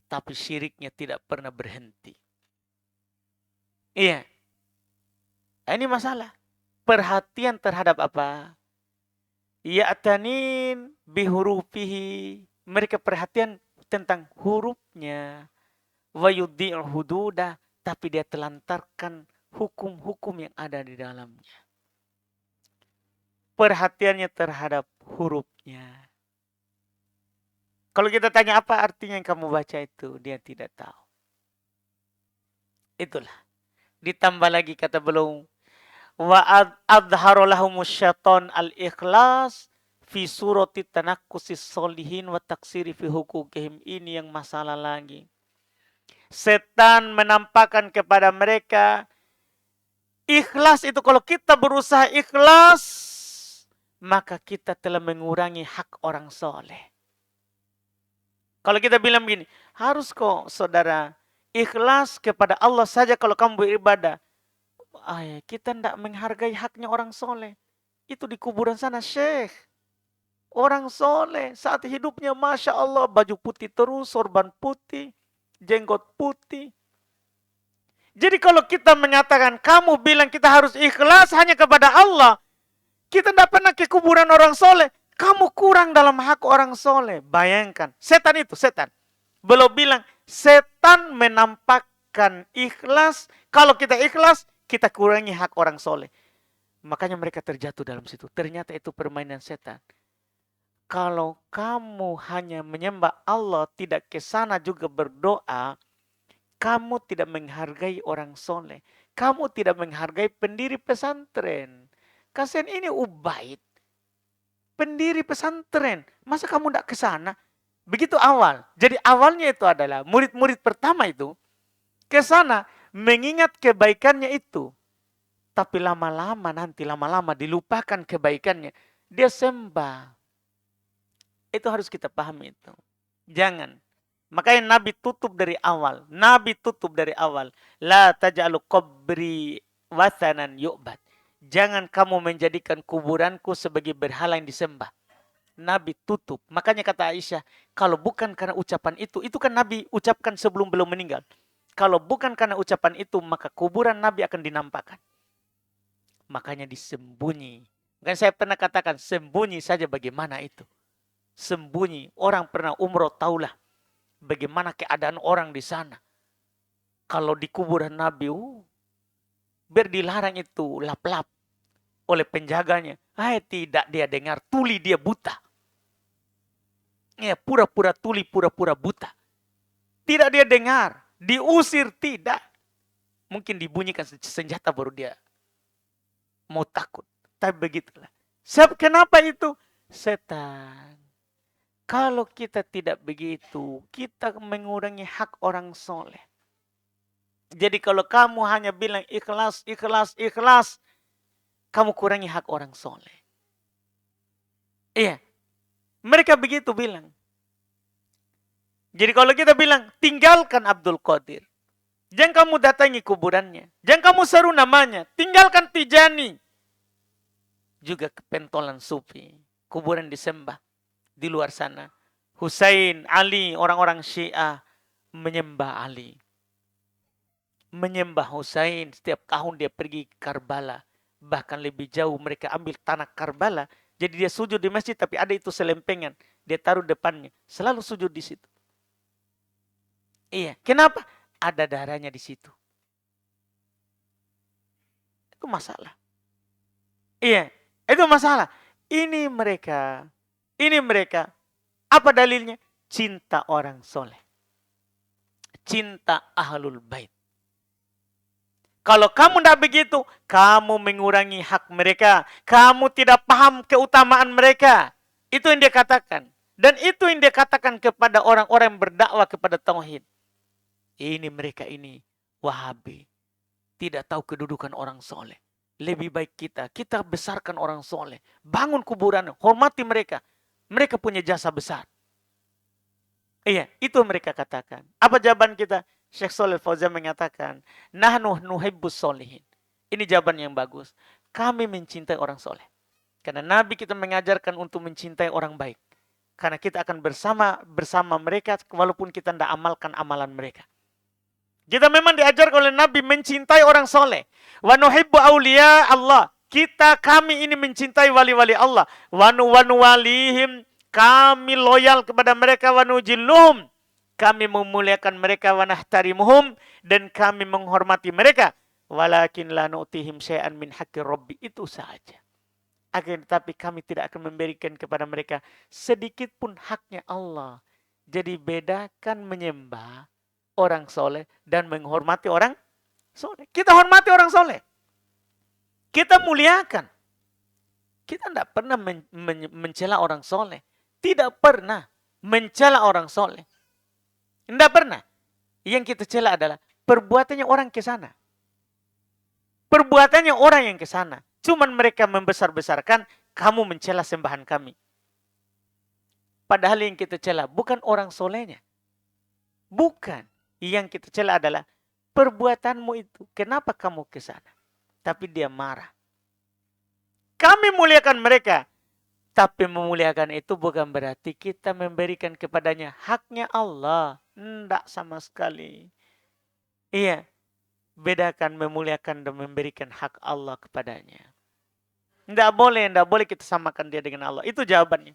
Tapi syiriknya tidak pernah berhenti. Iya. Nah, ini masalah. Perhatian terhadap apa? Ya'tanin bihurufihi. Mereka perhatian tentang hurufnya. Wa yudhi'ul hududa. Tapi dia telantarkan hukum-hukum yang ada di dalamnya. Perhatiannya terhadap hurufnya. Kalau kita tanya apa artinya yang kamu baca itu, dia tidak tahu. Itulah. Ditambah lagi kata beliau, wa adhara lahumus syaitan al-ikhlas fi surati tanakkusis solihin wa taksiri fi hukukihim. Ini yang masalah lagi. Setan menampakkan kepada mereka ikhlas itu, kalau kita berusaha ikhlas, maka kita telah mengurangi hak orang soleh. Kalau kita bilang begini, harus kok saudara ikhlas kepada Allah saja kalau kamu beribadah. Kita tidak menghargai haknya orang soleh. Itu di kuburan sana, Syekh. Orang soleh saat hidupnya Masya Allah, baju putih terus, sorban putih, jenggot putih. Jadi kalau kita menyatakan, kamu bilang kita harus ikhlas hanya kepada Allah, kita tidak pernah ke kuburan orang soleh, kamu kurang dalam hak orang soleh. Bayangkan, setan itu, setan. Belum bilang, setan menampakkan ikhlas, kalau kita ikhlas, kita kurangi hak orang soleh. Makanya mereka terjatuh dalam situ. Ternyata itu permainan setan. Kalau kamu hanya menyembah Allah, tidak ke sana juga berdoa, kamu tidak menghargai orang soleh. Kamu tidak menghargai pendiri pesantren. Kasihan ini Ubaid. Pendiri pesantren. Masa kamu tidak ke sana? Begitu awal. Jadi awalnya itu adalah murid-murid pertama itu ke sana mengingat kebaikannya itu. Tapi lama-lama nanti, lama-lama dilupakan kebaikannya. Dia sembah. Itu harus kita pahami itu. Jangan. Makanya Nabi tutup dari awal. Nabi tutup dari awal. La taj'alu qabri wathanan yu'bad. Jangan kamu menjadikan kuburanku sebagai berhala yang disembah. Nabi tutup. Makanya kata Aisyah, kalau bukan karena ucapan itu kan Nabi ucapkan sebelum belum meninggal. Kalau bukan karena ucapan itu, maka kuburan Nabi akan dinampakkan. Makanya disembunyi. Kan saya pernah katakan, sembunyi saja bagaimana itu. Sembunyi. Orang pernah umroh, taulah bagaimana keadaan orang di sana. Kalau di kuburan Nabi, dilarang itu lap-lap oleh penjaganya. Tidak dia dengar, tuli dia buta. Pura-pura tuli, pura-pura buta. Tidak dia dengar, diusir tidak. Mungkin dibunyikan senjata baru dia mau takut. Tapi begitulah. Kenapa itu? Setan. Kalau kita tidak begitu, kita mengurangi hak orang soleh. Jadi kalau kamu hanya bilang ikhlas, ikhlas, ikhlas, kamu kurangi hak orang soleh. Iya. Mereka begitu bilang. Jadi kalau kita bilang, tinggalkan Abdul Qadir. Jangan kamu datangi kuburannya. Jangan kamu seru namanya. Tinggalkan Tijani. Juga kepentolan sufi. Kuburan disembah. Di luar sana. Husain, Ali, orang-orang Syiah menyembah Ali. Menyembah Husain. Setiap tahun dia pergi ke Karbala. Bahkan lebih jauh mereka ambil tanah Karbala. Jadi dia sujud di masjid tapi ada itu selempengan. Dia taruh depannya. Selalu sujud di situ. Iya. Kenapa? Ada darahnya di situ. Itu masalah. Iya. Itu masalah. Ini mereka. Apa dalilnya? Cinta orang soleh. Cinta ahlul bait. Kalau kamu tidak begitu, kamu mengurangi hak mereka. Kamu tidak paham keutamaan mereka. Itu yang dia katakan. Dan itu yang dia katakan kepada orang-orang yang berdakwah kepada tauhid. Ini mereka ini Wahabi. Tidak tahu kedudukan orang soleh. Lebih baik kita besarkan orang soleh. Bangun kuburan, hormati mereka. Mereka punya jasa besar. Iya, itu mereka katakan. Apa jawaban kita? Syekh Shalih Fauzan mengatakan, nahnu nuhibbus solihin. Ini jawaban yang bagus. Kami mencintai orang soleh. Karena Nabi kita mengajarkan untuk mencintai orang baik. Karena kita akan bersama mereka walaupun kita tidak amalkan amalan mereka. Kita memang diajar oleh Nabi mencintai orang soleh. Wa nuhibbu awliya Allah. Kami ini mencintai wali-wali Allah. Wa nuwalihim. Kami loyal kepada mereka. Wa nujilluhum. Kami memuliakan mereka. Wa nahtarimuhum. Dan kami menghormati mereka. Walakin la nu'tihim syai'an min haqqi rabbi. Itu saja. Akan tetapi kami tidak akan memberikan kepada mereka sedikit pun haknya Allah. Jadi bedakan menyembah orang soleh dan menghormati orang soleh. Kita hormati orang soleh. Kita muliakan. Kita tidak pernah mencela orang soleh. Tidak pernah mencela orang soleh. Tidak pernah. Yang kita cela adalah perbuatannya orang ke sana. Perbuatannya orang yang ke sana. Cuman mereka membesar-besarkan, kamu mencela sembahan kami. Padahal yang kita cela bukan orang solehnya. Bukan. Yang kita cela adalah perbuatanmu itu. Kenapa kamu ke sana? Tapi dia marah. Kami muliakan mereka. Tapi memuliakan itu bukan berarti kita memberikan kepadanya haknya Allah. Tidak sama sekali. Iya. Bedakan memuliakan dan memberikan hak Allah kepadanya. Tidak boleh kita samakan dia dengan Allah. Itu jawabannya.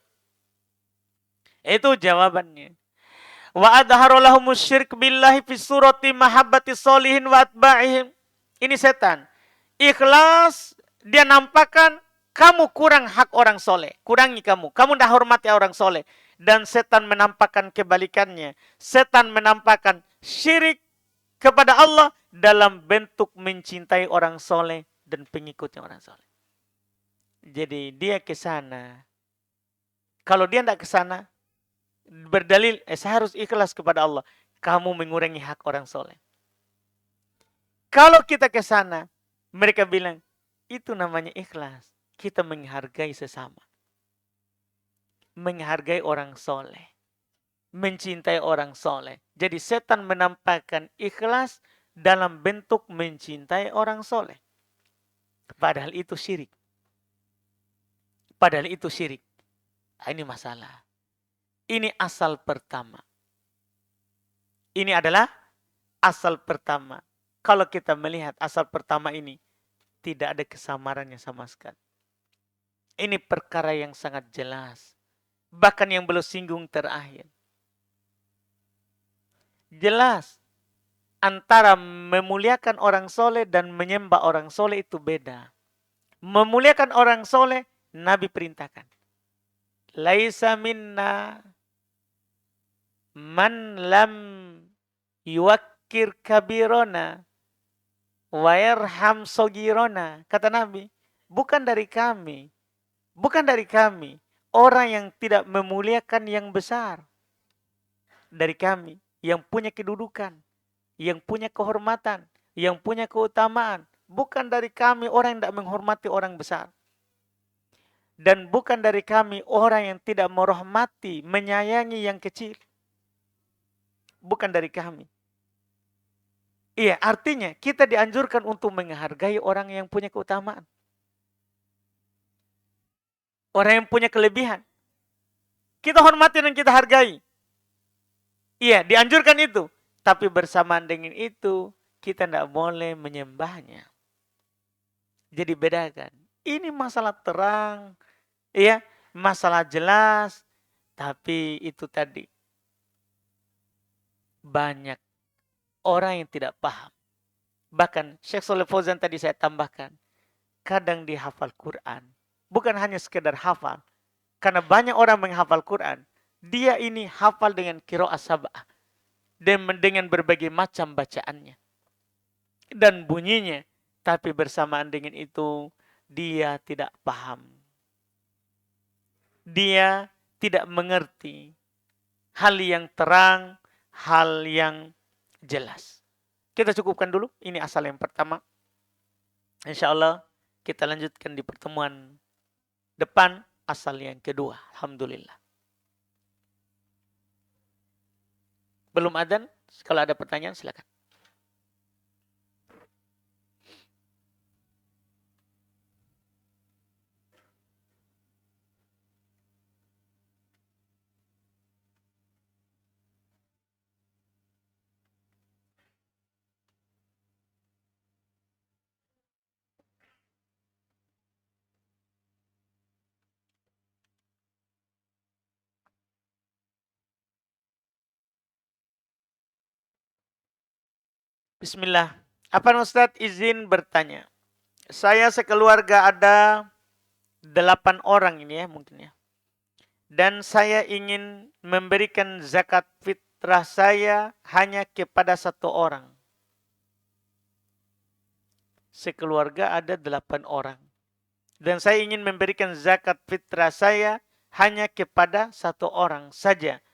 Itu jawabannya. Wa adharu lahumus syirk billahi fi surati mahabbati solihin wa atba'ihim. Ini setan. Ikhlas, dia nampakkan kamu kurang hak orang soleh. Kurangi kamu. Kamu tidak hormati orang soleh. Dan setan menampakkan kebalikannya. Setan menampakkan syirik kepada Allah dalam bentuk mencintai orang soleh dan pengikutnya orang soleh. Jadi dia ke sana. Kalau dia tidak ke sana, berdalil, saya harus ikhlas kepada Allah. Kamu mengurangi hak orang soleh. Kalau kita ke sana, mereka bilang, itu namanya ikhlas. Kita menghargai sesama. Menghargai orang soleh. Mencintai orang soleh. Jadi setan menampakkan ikhlas dalam bentuk mencintai orang soleh. Padahal itu syirik. Padahal itu syirik. Ini masalah. Ini asal pertama. Ini adalah asal pertama. Kalau kita melihat asal pertama ini, tidak ada kesamarannya sama sekali. Ini perkara yang sangat jelas. Bahkan yang belum singgung terakhir. Jelas. Antara memuliakan orang soleh dan menyembah orang soleh itu beda. Memuliakan orang soleh, Nabi perintahkan. Laisa minna man lam yuwakkir kabirona wa yarham sogirona. Kata Nabi, bukan dari kami. Bukan dari kami. Orang yang tidak memuliakan yang besar. Dari kami. Yang punya kedudukan. Yang punya kehormatan. Yang punya keutamaan. Bukan dari kami orang yang tidak menghormati orang besar. Dan bukan dari kami orang yang tidak merahmati, menyayangi yang kecil. Bukan dari kami. Iya, artinya kita dianjurkan untuk menghargai orang yang punya keutamaan. Orang yang punya kelebihan. Kita hormati dan kita hargai. Iya, dianjurkan itu. Tapi bersamaan dengan itu, kita tidak boleh menyembahnya. Jadi bedakan. Ini masalah terang. Iya, masalah jelas. Tapi itu tadi. Banyak orang yang tidak paham. Bahkan Syekh Shalih Fauzan tadi saya tambahkan. Kadang dihafal Quran. Bukan hanya sekedar hafal. Karena banyak orang menghafal Quran. Dia ini hafal dengan qiraah sab'ah. Dan dengan berbagai macam bacaannya. Dan bunyinya. Tapi bersamaan dengan itu, dia tidak paham. Dia tidak mengerti hal yang terang, hal yang jelas. Kita cukupkan dulu. Ini asal yang pertama. Insya Allah kita lanjutkan di pertemuan depan asal yang kedua. Alhamdulillah. Belum adzan? Kalau ada pertanyaan silakan. Bismillah. Apa Ustadz izin bertanya? Saya sekeluarga ada 8 orang ini ya mungkin ya. Dan saya ingin memberikan zakat fitrah saya hanya kepada 1 orang. Sekeluarga ada 8 orang. Dan saya ingin memberikan zakat fitrah saya hanya kepada 1 orang saja.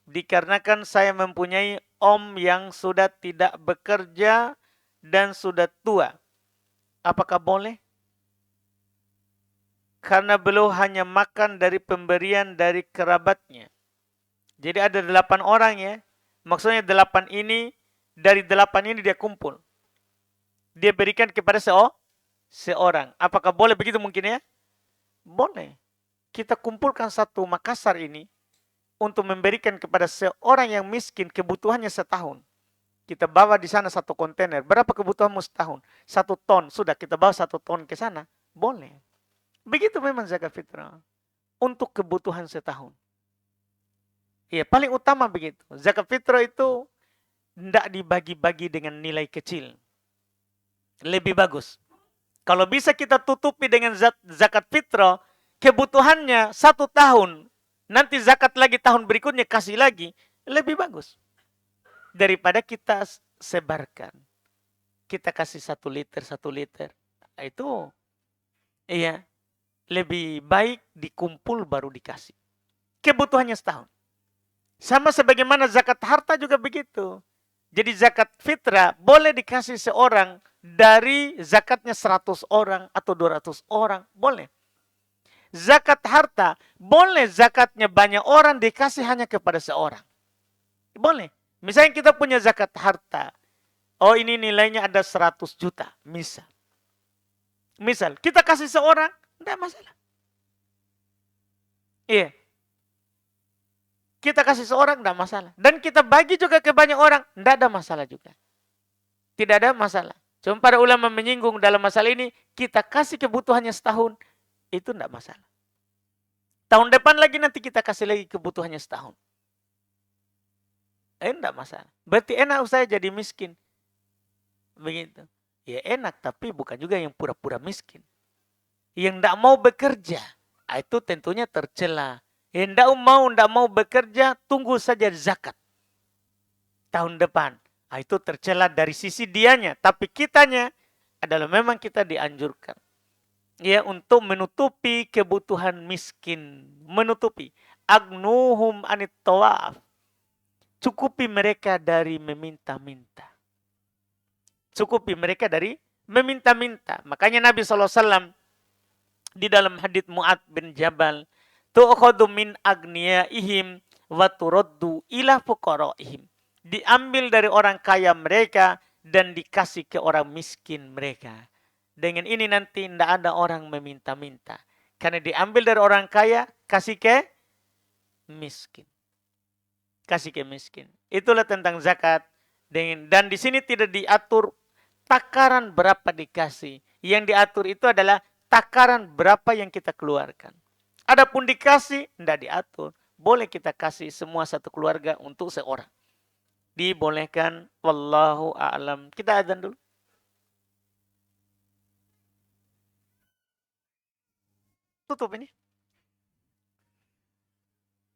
Dikarenakan saya mempunyai om yang sudah tidak bekerja dan sudah tua. Apakah boleh? Karena beliau hanya makan dari pemberian dari kerabatnya. Jadi ada 8 orang ya. Maksudnya 8 ini, dari 8 ini dia kumpul. Dia berikan kepada seorang. Apakah boleh begitu mungkin ya? Boleh. Kita kumpulkan satu Makassar ini untuk memberikan kepada seorang yang miskin kebutuhannya setahun. Kita bawa di sana 1 kontainer. Berapa kebutuhanmu setahun? 1 ton. Sudah kita bawa 1 ton ke sana. Boleh. Begitu memang zakat fitrah. Untuk kebutuhan setahun. Ya, paling utama begitu. Zakat fitrah itu tidak dibagi-bagi dengan nilai kecil. Lebih bagus. Kalau bisa kita tutupi dengan zakat fitrah, kebutuhannya 1 tahun. Nanti zakat lagi tahun berikutnya kasih lagi. Lebih bagus. Daripada kita sebarkan. Kita kasih 1 liter, 1 liter. Itu iya. Lebih baik dikumpul baru dikasih. Kebutuhannya setahun. Sama sebagaimana zakat harta juga begitu. Jadi zakat fitrah boleh dikasih seorang dari zakatnya 100 orang atau 200 orang. Boleh. Zakat harta boleh zakatnya banyak orang dikasih hanya kepada seorang. Boleh. Misalnya kita punya zakat harta. Oh ini nilainya ada 100 juta. Misal kita kasih seorang. Tidak masalah. Iya. Kita kasih seorang, tidak masalah. Dan kita bagi juga ke banyak orang, tidak ada masalah juga. Tidak ada masalah. Cuma para ulama menyinggung dalam masalah ini, kita kasih kebutuhannya setahun, itu tidak masalah. Tahun depan lagi nanti kita kasih lagi kebutuhannya setahun. Tidak masalah. Berarti enak saya jadi miskin. Begitu. Ya enak, tapi bukan juga yang pura-pura miskin. Yang tidak mau bekerja, itu tentunya tercela. Yang tidak mau bekerja, tunggu saja zakat. Tahun depan. Itu tercela dari sisi dianya. Tapi kitanya adalah memang kita dianjurkan. Ya, untuk menutupi kebutuhan miskin. Menutupi. Agnuhum anit tawaf. Cukupi mereka dari meminta-minta. Cukupi mereka dari meminta-minta. Makanya Nabi SAW di dalam hadits Mu'ad bin Jabal, tu'khadu min agniyaihim wa turaddu ila fuqaraihim. Diambil dari orang kaya mereka dan dikasih ke orang miskin mereka. Dengan ini nanti tidak ada orang meminta-minta. Karena diambil dari orang kaya, kasih ke miskin. Kasih ke miskin. Itulah tentang zakat. Dan di sini tidak diatur takaran berapa dikasih. Yang diatur itu adalah takaran berapa yang kita keluarkan. Adapun dikasih, tidak diatur. Boleh kita kasih semua satu keluarga untuk seorang. Dibolehkan. Wallahu a'lam. Kita azan dulu. Tutup ini.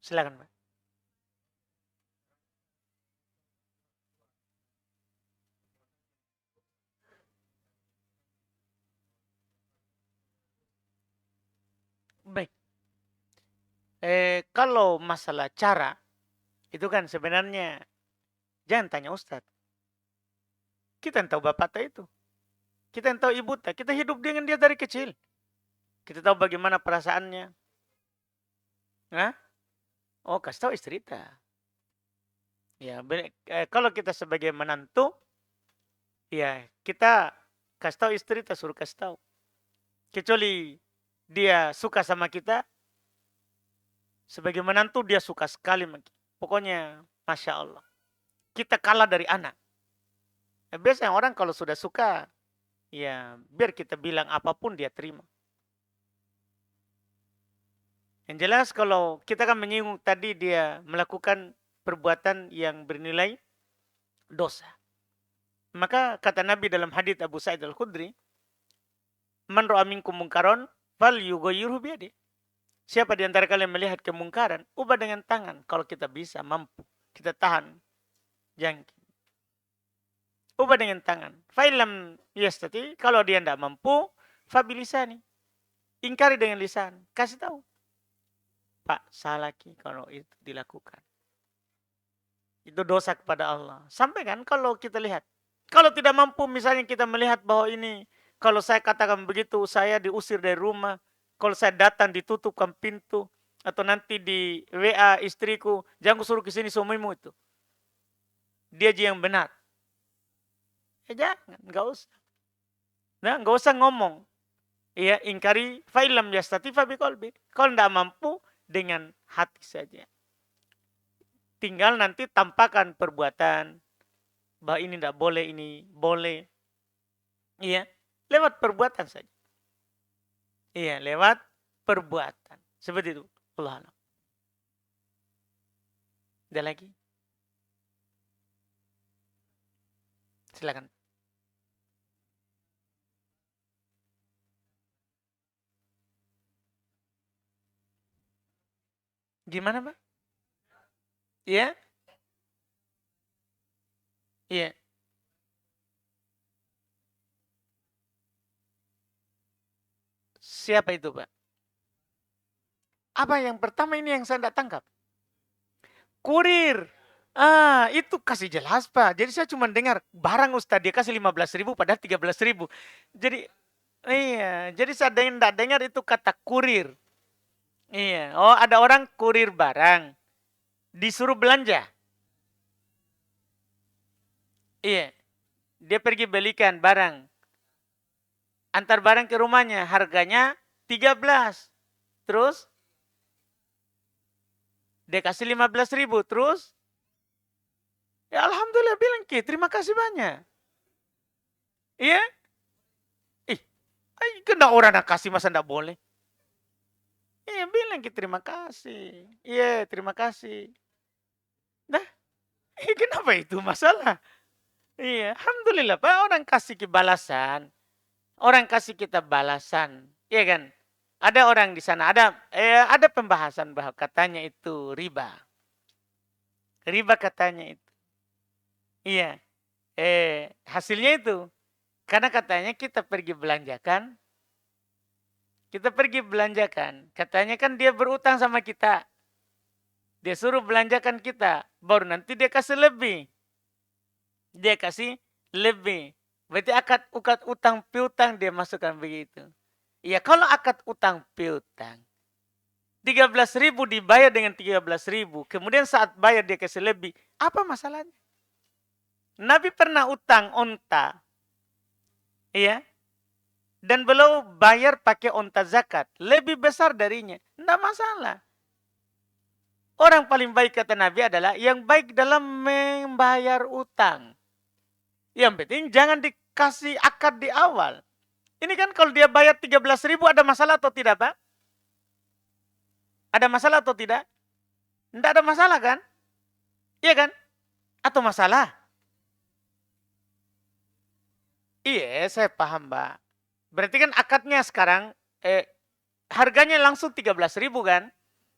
Silakan, Pak. Baik. Kalau masalah cara, itu kan sebenarnya jangan tanya Ustadz. Kita yang tahu bapak itu. Kita yang tahu ibu tak. Kita hidup dengan dia dari kecil. Kita tahu bagaimana perasaannya. Hah? Oh, kasih tahu istri tak. Ya, kalau kita sebagai menantu, ya kita kasih tahu istri tak, suruh kasih tahu. Kecuali dia suka sama kita, sebagai menantu dia suka sekali. Pokoknya, Masya Allah. Kita kalah dari anak. Biasanya orang kalau sudah suka, ya biar kita bilang apapun dia terima. Yang jelas kalau kita kan menyinggung tadi dia melakukan perbuatan yang bernilai dosa. Maka kata Nabi dalam hadits Abu Sa'id Al-Khudri, "Man ra'a minkum munkaron falyughayyirhu biyadihi." Siapa di antara kalian melihat kemungkaran, ubah dengan tangan kalau kita bisa, mampu. Kita tahan, jangki. Ubah dengan tangan. Fa'ilam yastati, kalau dia tidak mampu, fabilisani. Ingkari dengan lisan. Kasih tahu. Pak, salah ki kalau itu dilakukan. Itu dosa kepada Allah. Sampaikan kalau kita lihat. Kalau tidak mampu, misalnya kita melihat bahwa ini, kalau saya katakan begitu, saya diusir dari rumah. Kalau saya datang ditutupkan pintu. Atau nanti di WA istriku, jangan suruh ke sini suamimu itu. Dia aja yang benar. Ya jangan, enggak usah. Nah, enggak usah ngomong. Iya, ingkari fa'ilam yastati fa biqalbi. Kalau enggak mampu, dengan hati saja. Tinggal nanti tampakkan perbuatan bahwa ini tidak boleh, ini boleh. Iya, lewat perbuatan saja. Iya, lewat perbuatan. Seperti itu. Allah alam. Ada lagi? Silakan. Gimana, Pak? Iya? Iya. Siapa itu, Pak? Apa yang pertama ini yang saya tidak tangkap? Kurir. Itu kasih jelas, Pak. Jadi saya cuma dengar barang Ustaz dia kasih 15.000 padahal 13.000. Jadi iya, jadi saya tidak dengar itu kata kurir. Iya. Oh, ada orang kurir barang disuruh belanja. Iya. Dia pergi belikan barang. Antar barang ke rumahnya, harganya 13. Terus dia kasih 15.000. Terus ya alhamdulillah bilang ki, terima kasih banyak. Iya? Ih, kena orang nak kasih masa ndak boleh? Iya, bilang ki terima kasih. Iya, terima kasih. Nah, kenapa itu masalah? Iya, alhamdulillah Pak, orang kasih ki balasan. Orang kasih kita balasan. Iya kan? Ada orang di sana, ada pembahasan bahwa katanya itu riba. Riba katanya itu. Iya. Hasilnya itu. Karena katanya kita pergi belanjakan. Kita pergi belanjakan. Katanya kan dia berutang sama kita. Dia suruh belanjakan kita. Baru nanti dia kasih lebih. Dia kasih lebih. Berarti akad utang piutang dia masukkan begitu. Iya, kalau akad utang piutang 13.000 dibayar dengan 13.000. Kemudian saat bayar dia kasih lebih. Apa masalahnya? Nabi pernah utang onta. Iya. Dan beliau bayar pakai onta zakat. Lebih besar darinya. Tidak masalah. Orang paling baik kata Nabi adalah yang baik dalam membayar utang. Yang penting jangan dikasih akad di awal. Ini kan kalau dia bayar 13.000 ada masalah atau tidak, Pak? Ada masalah atau tidak? Tidak ada masalah kan? Iya kan? Atau masalah? Iya, saya paham, Mbak. Berarti kan akadnya sekarang harganya langsung 13.000 kan?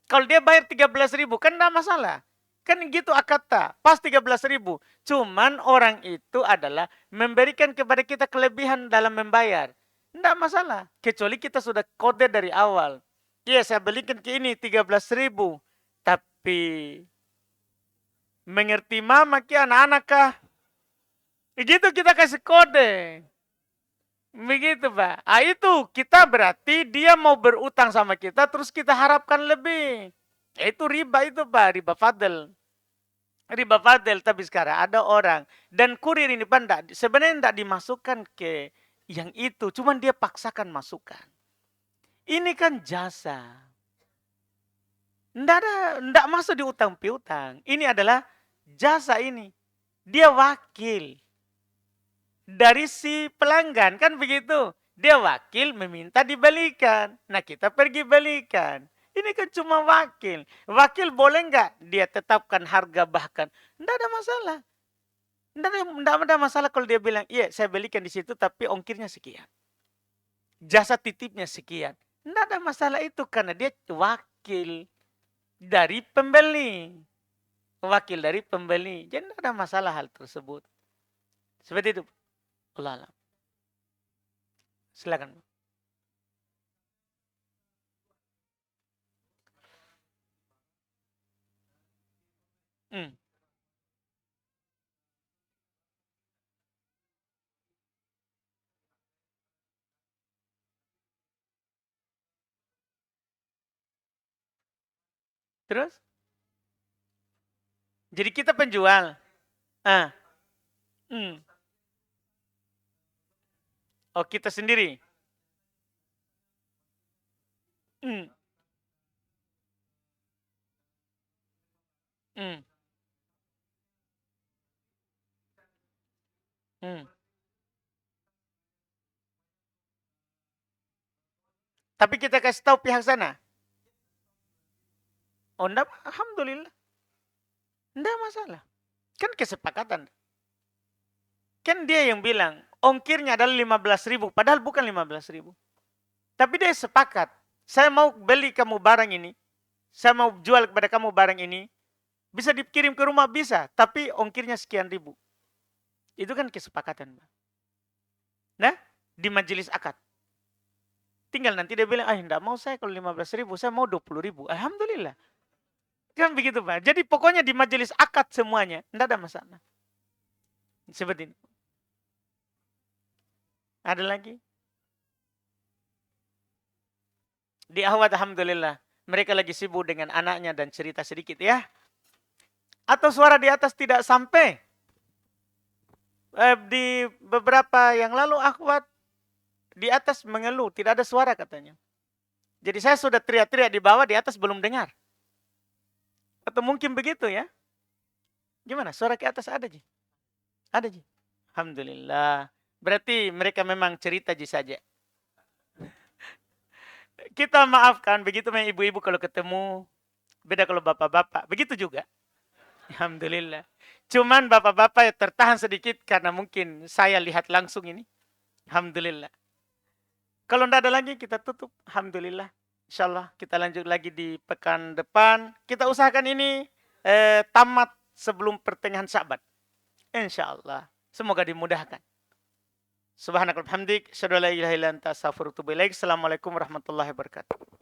Kalau dia bayar 13.000 kan tidak masalah. Kan gitu akadnya, pas 13.000. Cuman orang itu adalah memberikan kepada kita kelebihan dalam membayar. Tidak masalah. Kecuali kita sudah kode dari awal. Iya, saya belikan ke ini 13.000. Tapi mengerti mama ke anak-anak kah? Begitu kita kasih kode. Begitu, Pak. Itu kita berarti dia mau berutang sama kita terus kita harapkan lebih. Itu riba itu, Pak, riba fadl. Riba fadl, tapi sekarang ada orang dan kurir ini Pak sebenarnya tidak dimasukkan ke yang itu, cuman dia paksakan masukkan. Ini kan jasa. Tidak masuk di utang piutang. Ini adalah jasa ini. Dia wakil dari si pelanggan, kan begitu. Dia wakil meminta dibelikan. Nah, kita pergi belikan. Ini kan cuma wakil. Wakil boleh nggak dia tetapkan harga bahkan? Tidak ada masalah. Nggak ada masalah kalau dia bilang, iya saya belikan di situ tapi ongkirnya sekian. Jasa titipnya sekian. Nggak ada masalah itu karena dia wakil dari pembeli. Wakil dari pembeli. Jadi tidak ada masalah hal tersebut. Seperti itu. Allah alam. Silakan. Hmm. Terus? Jadi kita penjual. Ah. Hmm. Oh kita sendiri. Hmm. Hmm. Hmm. Tapi kita kasih tahu pihak sana. Oh enggak, alhamdulillah. Enggak masalah. Kan kesepakatan. Kan dia yang bilang, ongkirnya adalah 15.000, padahal bukan 15.000. Tapi dia sepakat, saya mau beli kamu barang ini, saya mau jual kepada kamu barang ini, bisa dikirim ke rumah bisa, tapi ongkirnya sekian ribu. Itu kan kesepakatan. Nah, di majelis akad. Tinggal nanti dia bilang, enggak mau saya kalau 15.000, saya mau 20.000. Alhamdulillah. Kan begitu Pak. Jadi pokoknya di majelis akad semuanya, enggak ada masalah. Seperti ini. Ada lagi? Di Ahwat alhamdulillah. Mereka lagi sibuk dengan anaknya dan cerita sedikit ya. Atau suara di atas tidak sampai. Di beberapa yang lalu Ahwat di atas mengeluh, tidak ada suara katanya. Jadi saya sudah teriak-teriak di bawah, di atas belum dengar. Atau mungkin begitu ya. Gimana? Suara ke atas ada, Ji? Ada, Ji? Alhamdulillah. Berarti mereka memang cerita, Ji, saja. Kita maafkan, begitu memang ibu-ibu kalau ketemu. Beda kalau bapak-bapak. Begitu juga. Alhamdulillah. Cuman bapak-bapak ya tertahan sedikit karena mungkin saya lihat langsung ini. Alhamdulillah. Kalau tidak ada lagi kita tutup. Alhamdulillah. InsyaAllah kita lanjut lagi di pekan depan. Kita usahakan ini tamat sebelum pertengahan Sya'ban. InsyaAllah. Semoga dimudahkan. Subhanakallahumma hamdik. Asyhadu an la ilaha illa anta astaghfiruka wa atubu ilaik. Assalamualaikum warahmatullahi wabarakatuh.